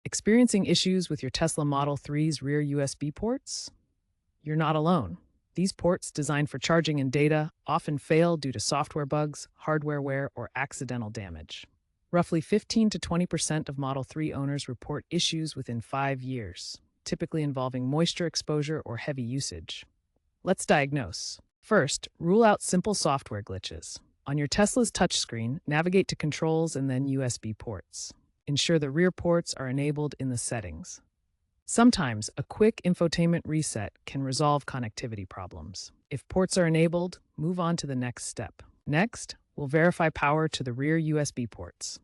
Experiencing issues with your Tesla Model 3's rear USB ports? You're not alone. These ports, designed for charging and data, often fail due to software bugs, hardware wear, or accidental damage. Roughly 15 to 20% of Model 3 owners report issues within 5 years, typically involving moisture exposure or heavy usage. Let's diagnose. First, rule out simple software glitches. On your Tesla's touchscreen, navigate to Controls and then USB ports. Ensure the rear ports are enabled in the settings. Sometimes, a quick infotainment reset can resolve connectivity problems. If ports are enabled, move on to the next step. Next, we'll verify power to the rear USB ports.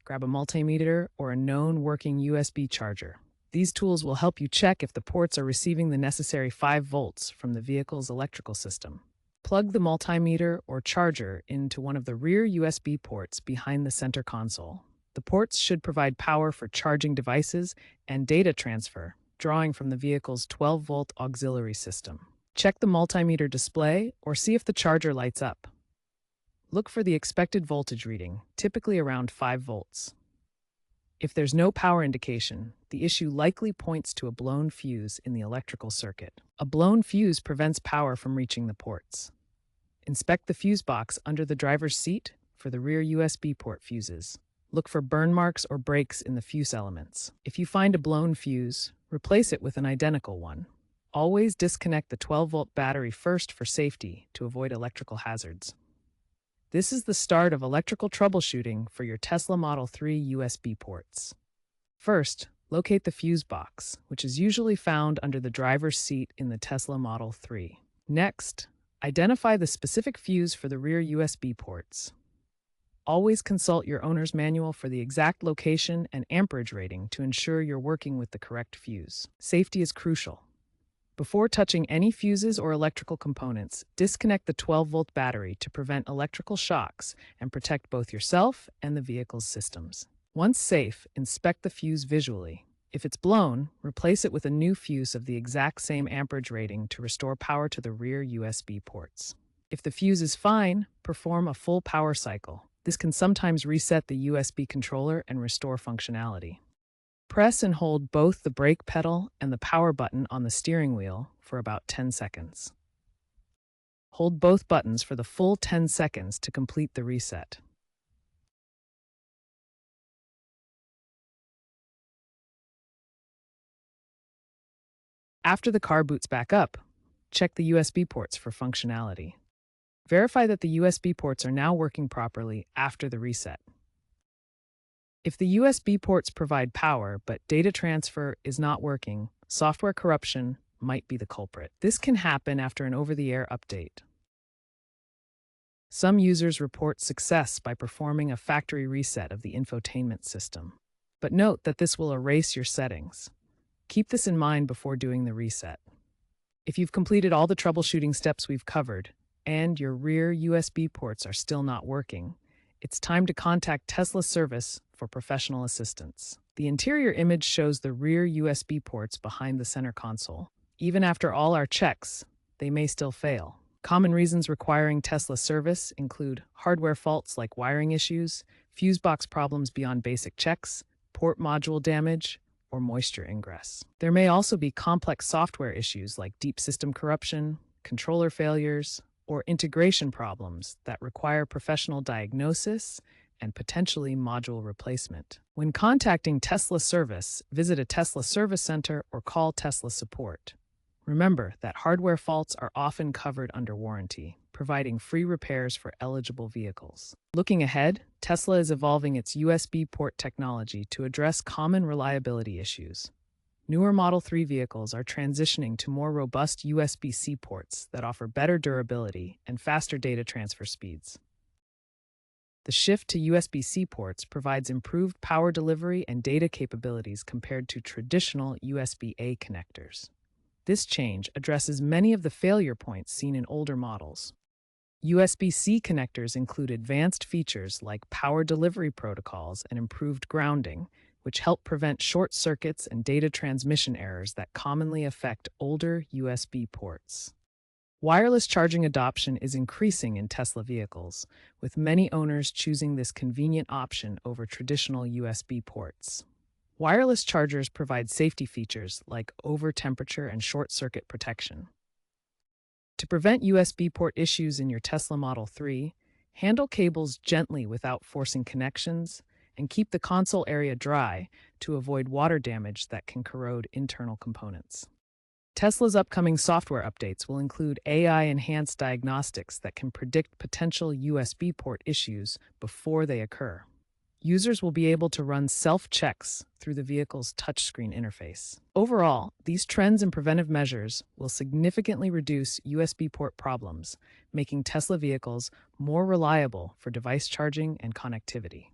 Grab a multimeter or a known working USB charger. These tools will help you check if the ports are receiving the necessary 5 volts from the vehicle's electrical system. Plug the multimeter or charger into one of the rear USB ports behind the center console. The ports should provide power for charging devices and data transfer, drawing from the vehicle's 12-volt auxiliary system. Check the multimeter display or see if the charger lights up. Look for the expected voltage reading, typically around 5 volts. If there's no power indication, the issue likely points to a blown fuse in the electrical circuit. A blown fuse prevents power from reaching the ports. Inspect the fuse box under the driver's seat for the rear USB port fuses. Look for burn marks or breaks in the fuse elements. If you find a blown fuse, replace it with an identical one. Always disconnect the 12-volt battery first for safety to avoid electrical hazards. This is the start of electrical troubleshooting for your Tesla Model 3 USB ports. First, locate the fuse box, which is usually found under the driver's seat in the Tesla Model 3. Next, identify the specific fuse for the rear USB ports. Always consult your owner's manual for the exact location and amperage rating to ensure you're working with the correct fuse. Safety is crucial. Before touching any fuses or electrical components, disconnect the 12-volt battery to prevent electrical shocks and protect both yourself and the vehicle's systems. Once safe, inspect the fuse visually. If it's blown, replace it with a new fuse of the exact same amperage rating to restore power to the rear USB ports. If the fuse is fine, perform a full power cycle. This can sometimes reset the USB controller and restore functionality. Press and hold both the brake pedal and the power button on the steering wheel for about 10 seconds. Hold both buttons for the full 10 seconds to complete the reset. After the car boots back up, check the USB ports for functionality. Verify that the USB ports are now working properly after the reset. If the USB ports provide power but data transfer is not working, software corruption might be the culprit. This can happen after an over-the-air update. Some users report success by performing a factory reset of the infotainment system. But note that this will erase your settings. Keep this in mind before doing the reset. If you've completed all the troubleshooting steps we've covered, and your rear USB ports are still not working, it's time to contact Tesla Service for professional assistance. The interior image shows the rear USB ports behind the center console. Even after all our checks, they may still fail. Common reasons requiring Tesla Service include hardware faults like wiring issues, fuse box problems beyond basic checks, port module damage, or moisture ingress. There may also be complex software issues like deep system corruption, controller failures, or integration problems that require professional diagnosis and potentially module replacement. When contacting Tesla Service, visit a Tesla Service Center or call Tesla Support. Remember that hardware faults are often covered under warranty, providing free repairs for eligible vehicles. Looking ahead, Tesla is evolving its USB port technology to address common reliability issues. Newer Model 3 vehicles are transitioning to more robust USB-C ports that offer better durability and faster data transfer speeds. The shift to USB-C ports provides improved power delivery and data capabilities compared to traditional USB-A connectors. This change addresses many of the failure points seen in older models. USB-C connectors include advanced features like power delivery protocols and improved grounding, which help prevent short circuits and data transmission errors that commonly affect older USB ports. Wireless charging adoption is increasing in Tesla vehicles, with many owners choosing this convenient option over traditional USB ports. Wireless chargers provide safety features like over-temperature and short-circuit protection. To prevent USB port issues in your Tesla Model 3, handle cables gently without forcing connections, and keep the console area dry to avoid water damage that can corrode internal components. Tesla's upcoming software updates will include AI-enhanced diagnostics that can predict potential USB port issues before they occur. Users will be able to run self-checks through the vehicle's touchscreen interface. Overall, these trends and preventive measures will significantly reduce USB port problems, making Tesla vehicles more reliable for device charging and connectivity.